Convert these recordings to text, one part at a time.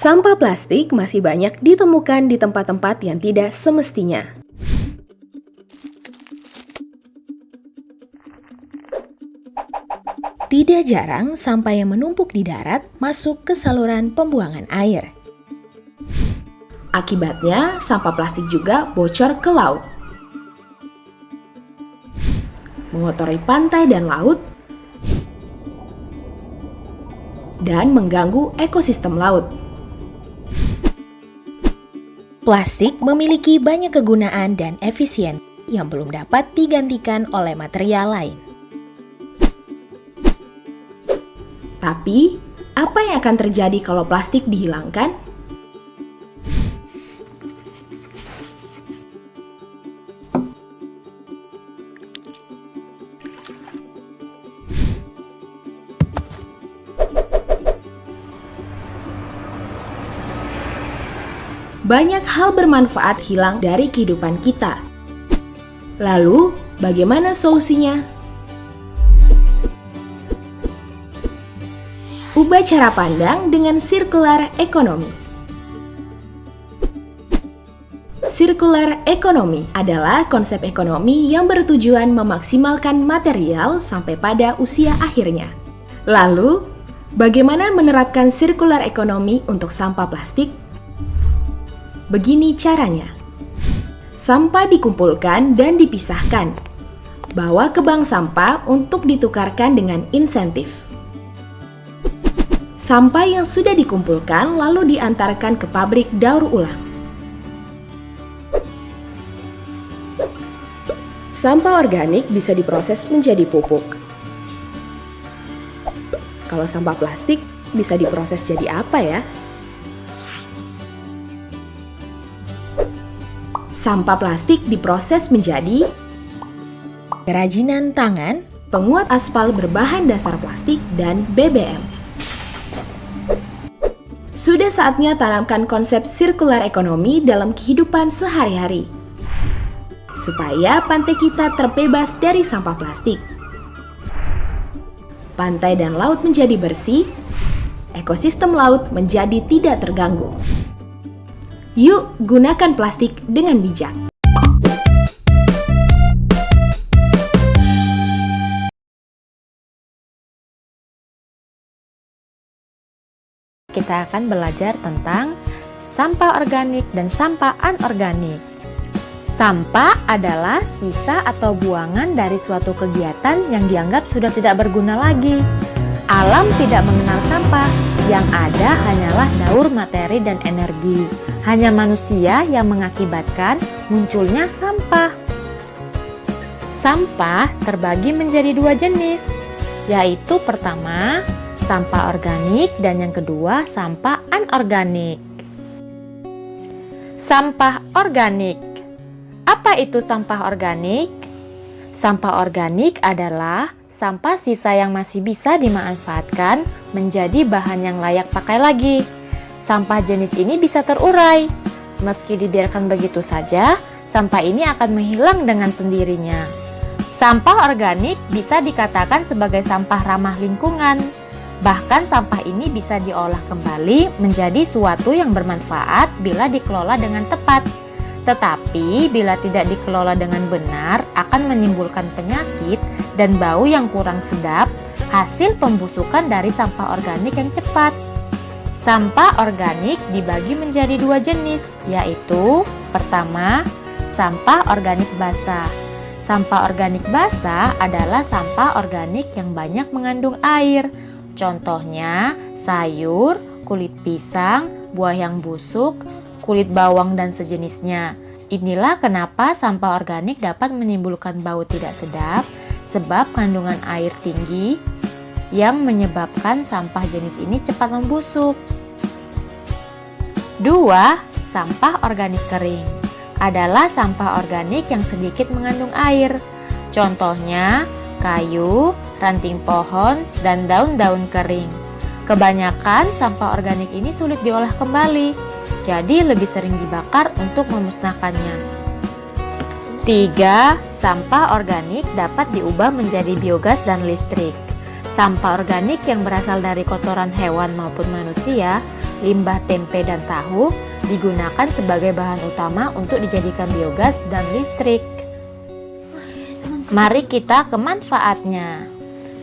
Sampah plastik masih banyak ditemukan di tempat-tempat yang tidak semestinya. Tidak jarang sampah yang menumpuk di darat masuk ke saluran pembuangan air. Akibatnya, sampah plastik juga bocor ke laut, mengotori pantai dan laut, dan mengganggu ekosistem laut. Plastik memiliki banyak kegunaan dan efisien yang belum dapat digantikan oleh material lain. Tapi, apa yang akan terjadi kalau plastik dihilangkan? Banyak hal bermanfaat hilang dari kehidupan kita. Lalu, bagaimana solusinya? Ubah cara pandang dengan circular economy. Circular economy adalah konsep ekonomi yang bertujuan memaksimalkan material sampai pada usia akhirnya. Lalu, bagaimana menerapkan circular economy untuk sampah plastik? Begini caranya. Sampah dikumpulkan dan dipisahkan. Bawa ke bank sampah untuk ditukarkan dengan insentif. Sampah yang sudah dikumpulkan lalu diantarkan ke pabrik daur ulang. Sampah organik bisa diproses menjadi pupuk. Kalau sampah plastik bisa diproses jadi apa ya? Sampah plastik diproses menjadi kerajinan tangan, penguat aspal berbahan dasar plastik, dan BBM. Sudah saatnya tanamkan konsep circular economy dalam kehidupan sehari-hari, supaya pantai kita terbebas dari sampah plastik. Pantai dan laut menjadi bersih, ekosistem laut menjadi tidak terganggu. Yuk, gunakan plastik dengan bijak. Kita akan belajar tentang sampah organik dan sampah anorganik. Sampah adalah sisa atau buangan dari suatu kegiatan yang dianggap sudah tidak berguna lagi. Alam tidak mengenal sampah, yang ada hanyalah daur materi dan energi. Hanya manusia yang mengakibatkan munculnya sampah. Sampah terbagi menjadi dua jenis, yaitu pertama, sampah organik, dan yang kedua, sampah anorganik. Sampah organik. Apa itu sampah organik? Sampah organik adalah sampah sisa yang masih bisa dimanfaatkan menjadi bahan yang layak pakai lagi. Sampah jenis ini bisa terurai. Meski dibiarkan begitu saja, sampah ini akan menghilang dengan sendirinya. Sampah organik bisa dikatakan sebagai sampah ramah lingkungan. Bahkan sampah ini bisa diolah kembali menjadi suatu yang bermanfaat bila dikelola dengan tepat. Tetapi bila tidak dikelola dengan benar akan menimbulkan penyakit dan bau yang kurang sedap, hasil pembusukan dari sampah organik yang cepat. Sampah organik dibagi menjadi dua jenis, yaitu pertama, sampah organik basah. Sampah organik basah adalah sampah organik yang banyak mengandung air. Contohnya, sayur, kulit pisang, buah yang busuk, kulit bawang, dan sejenisnya. Inilah kenapa sampah organik dapat menimbulkan bau tidak sedap, sebab kandungan air tinggi yang menyebabkan sampah jenis ini cepat membusuk. 2. Sampah organik kering adalah sampah organik yang sedikit mengandung air. Contohnya, kayu, ranting pohon, dan daun-daun kering. Kebanyakan sampah organik ini sulit diolah kembali, jadi lebih sering dibakar untuk memusnahkannya. 3. Sampah organik dapat diubah menjadi biogas dan listrik. Sampah organik yang berasal dari kotoran hewan maupun manusia, limbah tempe dan tahu, digunakan sebagai bahan utama untuk dijadikan biogas dan listrik. Mari kita ke manfaatnya.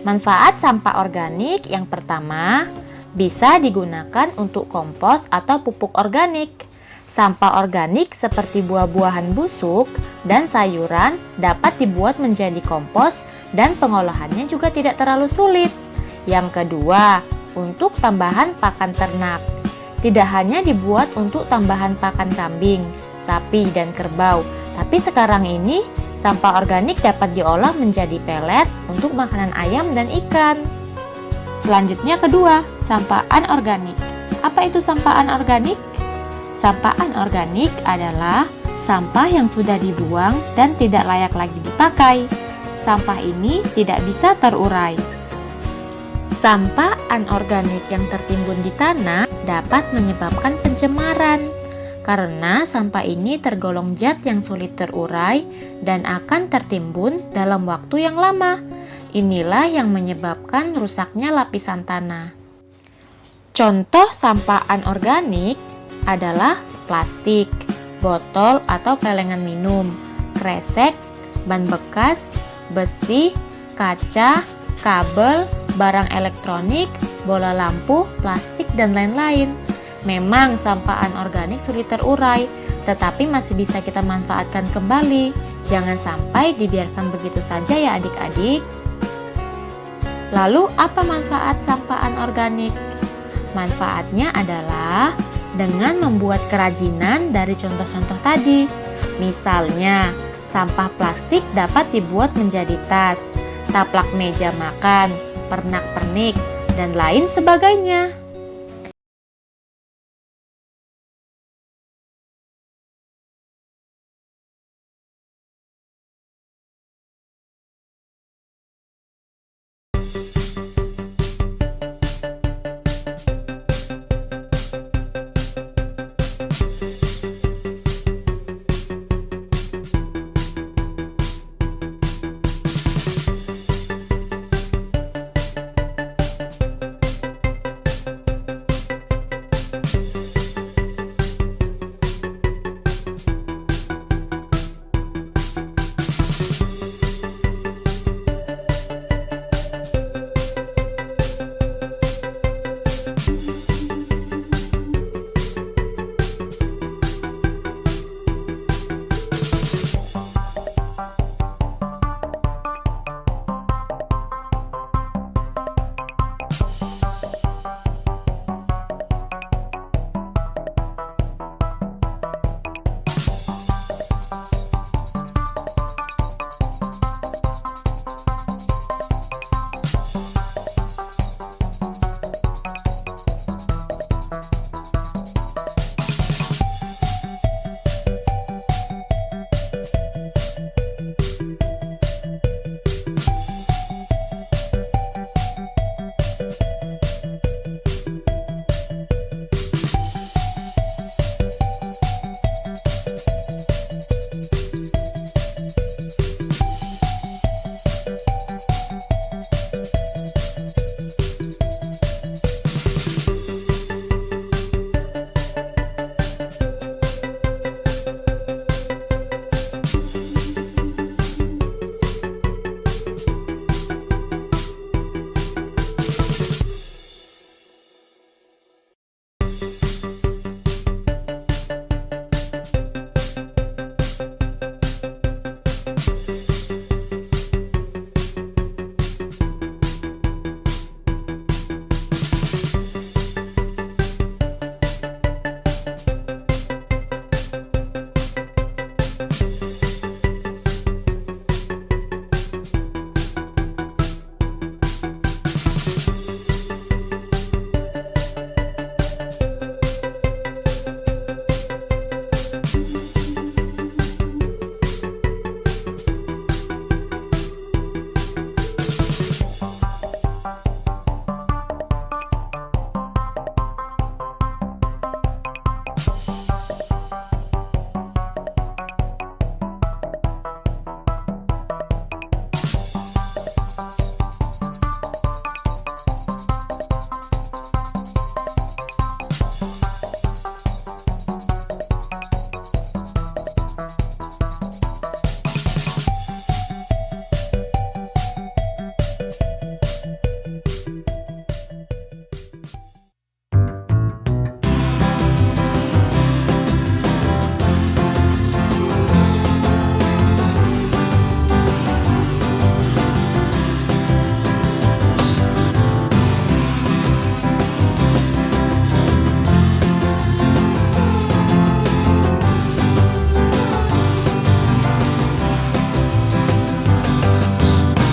Manfaat sampah organik yang pertama, bisa digunakan untuk kompos atau pupuk organik. Sampah organik seperti buah-buahan busuk dan sayuran dapat dibuat menjadi kompos dan pengolahannya juga tidak terlalu sulit. Yang kedua, untuk tambahan pakan ternak. Tidak hanya dibuat untuk tambahan pakan kambing, sapi, dan kerbau, tapi sekarang ini sampah organik dapat diolah menjadi pelet untuk makanan ayam dan ikan. Selanjutnya kedua, sampah anorganik. Apa itu sampah anorganik? Sampah anorganik adalah sampah yang sudah dibuang dan tidak layak lagi dipakai. Sampah ini tidak bisa terurai. Sampah anorganik yang tertimbun di tanah dapat menyebabkan pencemaran karena sampah ini tergolong zat yang sulit terurai dan akan tertimbun dalam waktu yang lama. Inilah yang menyebabkan rusaknya lapisan tanah. Contoh sampah anorganik adalah plastik, botol atau kelengan minum, kresek, ban bekas, besi, kaca, kabel, barang elektronik, bola lampu, plastik, dan lain-lain. Memang sampah anorganik sulit terurai, tetapi masih bisa kita manfaatkan kembali. Jangan sampai dibiarkan begitu saja ya adik-adik. Lalu apa manfaat sampah anorganik? Manfaatnya adalah dengan membuat kerajinan dari contoh-contoh tadi. Misalnya, sampah plastik dapat dibuat menjadi tas, taplak meja makan, pernak-pernik, dan lain sebagainya.